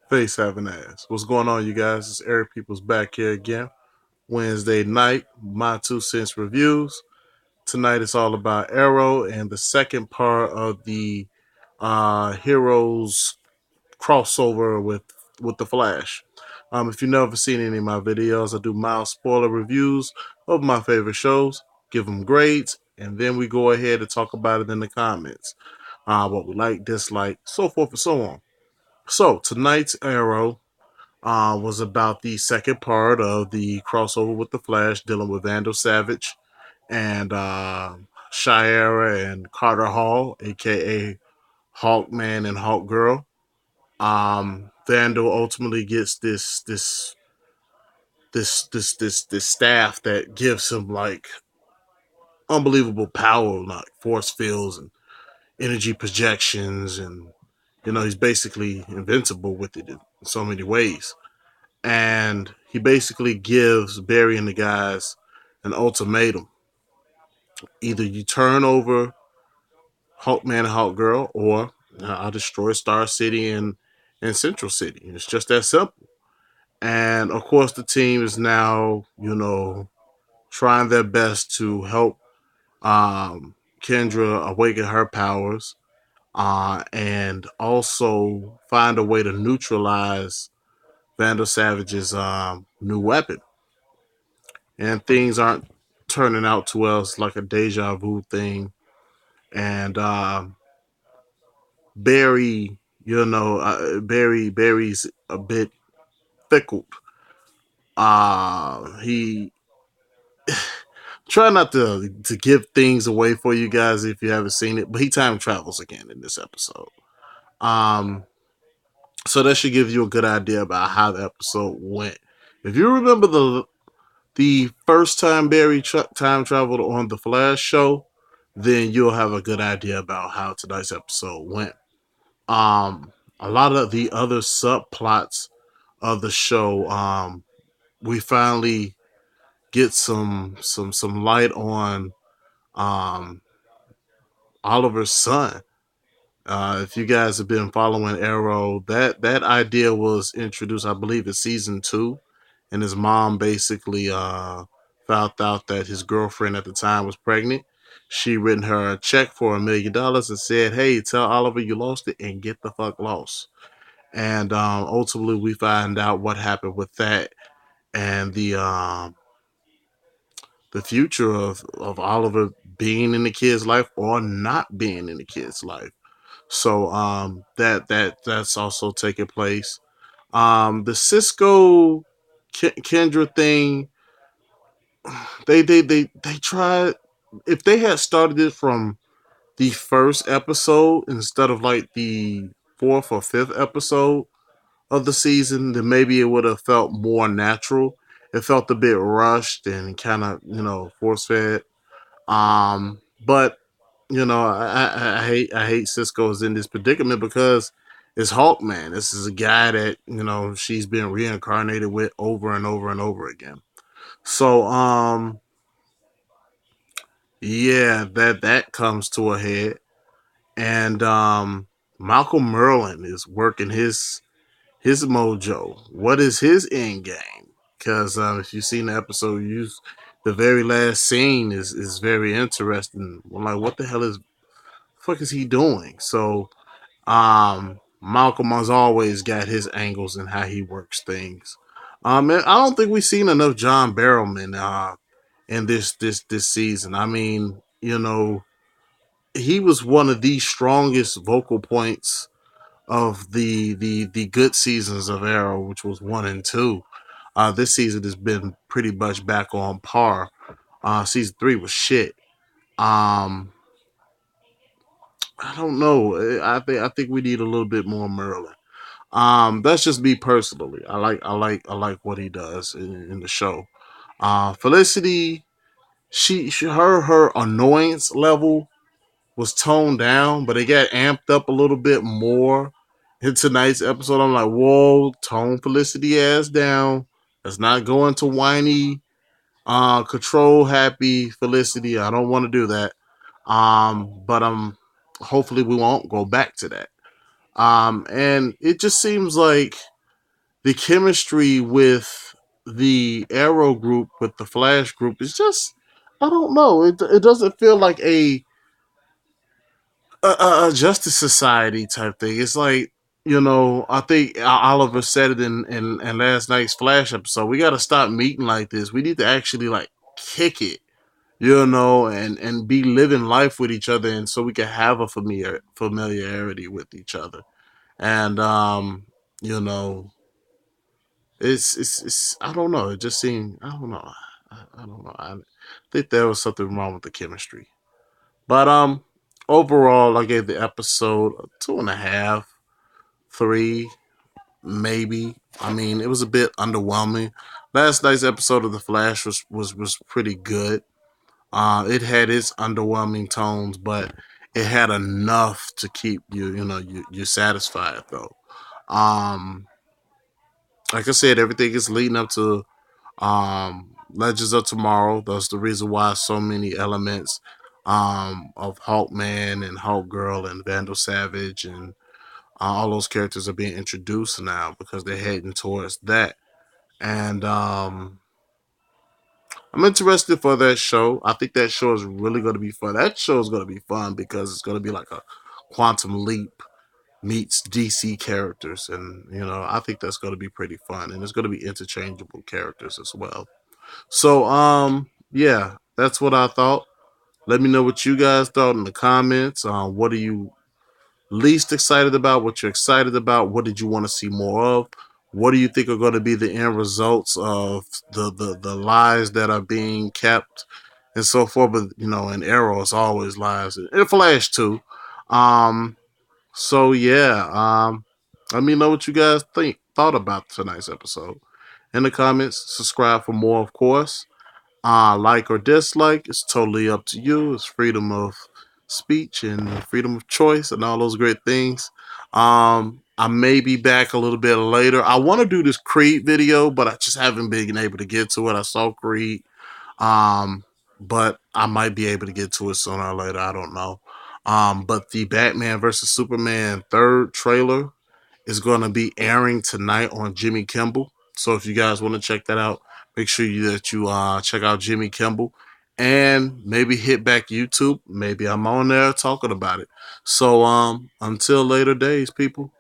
Face having ass. What's going on, you guys? It's Eric Peoples back here again. Wednesday night, my 2 cents reviews. Tonight it's all about Arrow and the second part of the Heroes crossover with the Flash. If you've never seen any of my videos, I do mild spoiler reviews of my favorite shows, give them grades, and then we go ahead and talk about it in the comments. What we like, dislike, so forth and so on. So tonight's Arrow was about the second part of the crossover with the Flash, dealing with Vandal Savage and Shiera and Carter Hall, aka Hawkman and Hawkgirl. Vandal ultimately gets this staff that gives him like unbelievable power, like force fields and energy projections, and he's basically invincible with it in so many ways. And he basically gives Barry and the guys an ultimatum: either you turn over Hawkman and Hawkgirl, or I'll destroy Star City and Central City. It's just that simple. And of course, the team is now, trying their best to help Kendra awaken her powers, and also find a way to neutralize Vandal Savage's new weapon. And things aren't turning out too well. It's like a deja vu thing. And Barry, Barry's a bit fickle. He try not to give things away for you guys if you haven't seen it, but he time travels again in this episode. Um, so that should give you a good idea about how the episode went. If you remember the first time Barry time traveled on the Flash show, then you'll have a good idea about how tonight's episode went. A lot of the other subplots of the show, we finally get some light on um, Oliver's son. If you guys have been following Arrow, that idea was introduced, I believe, in season 2, and his mom basically found out that his girlfriend at the time was pregnant. She written her a check for $1 million and said, "Hey, tell Oliver you lost it and get the fuck lost." And ultimately, we find out what happened with that, and the future of Oliver being in the kid's life or not being in the kid's life. So that's also taking place. The Cisco Kendra thing, they tried. If they had started it from the first episode instead of like the fourth or fifth episode of the season, then maybe it would have felt more natural. It felt a bit rushed and kind of force fed. But I hate Cisco's in this predicament because it's Hawkman. This is a guy that she's been reincarnated with over and over and over again. So yeah, that comes to a head, and Malcolm Merlin is working his mojo. What is his end game? Because if you've seen the episode, the very last scene is very interesting. I'm like, what the hell is he doing? So Malcolm has always got his angles and how he works things. And I don't think we've seen enough John Barrowman in this season. I mean, he was one of the strongest vocal points of the good seasons of Arrow, which was 1 and 2. This season has been pretty much back on par. Season 3 was shit. Um, I don't know. I think we need a little bit more Merlin. That's just me personally. I like what he does in the show. Felicity, her annoyance level was toned down, but it got amped up a little bit more in tonight's episode. I'm like, whoa, tone Felicity ass down. Let's not go into whiny, control happy Felicity. I don't want to do that. But hopefully we won't go back to that. And it just seems like the chemistry with the Arrow group with the Flash group is just, I don't know. It doesn't feel like a Justice Society type thing. It's like, I think Oliver said it in last night's Flash episode. We got to stop meeting like this. We need to actually like kick it, and be living life with each other, and so we can have a familiarity with each other. And you know, it's I don't know. It just seemed, I don't know. I don't know. I think there was something wrong with the chemistry. But overall, I gave the episode a 2.5, 3, maybe. I mean, it was a bit underwhelming. Last night's episode of The Flash was pretty good. It had its underwhelming tones, but it had enough to keep you satisfied though. Um, like I said, everything is leading up to Legends of Tomorrow. That's the reason why so many elements of Hawkman and Hawkgirl and Vandal Savage and all those characters are being introduced now because they're heading towards that. And I'm interested for that show. I think that show is really going to be fun. That show is going to be fun because it's going to be like a Quantum Leap meets DC characters, and I think that's going to be pretty fun, and it's going to be interchangeable characters as well. So yeah, that's what I thought. Let me know what you guys thought in the comments. What are you least excited about? What you're excited about? What did you want to see more of? What do you think are going to be the end results of the lies that are being kept and so forth? But in Arrow, it's always lies. In Flash too. Um, so yeah, let me know what you guys thought about tonight's episode in the comments. Subscribe for more, of course. Like or dislike, it's totally up to you. It's freedom of speech and freedom of choice and all those great things. I may be back a little bit later. I want to do this Creed video, but I just haven't been able to get to it. I saw Creed, um, but I might be able to get to it sooner or later. I don't know. But the Batman versus Superman third trailer is going to be airing tonight on Jimmy Kimmel. So if you guys want to check that out, make sure that you check out Jimmy Kimmel and maybe hit back YouTube. Maybe I'm on there talking about it. So until later days, people.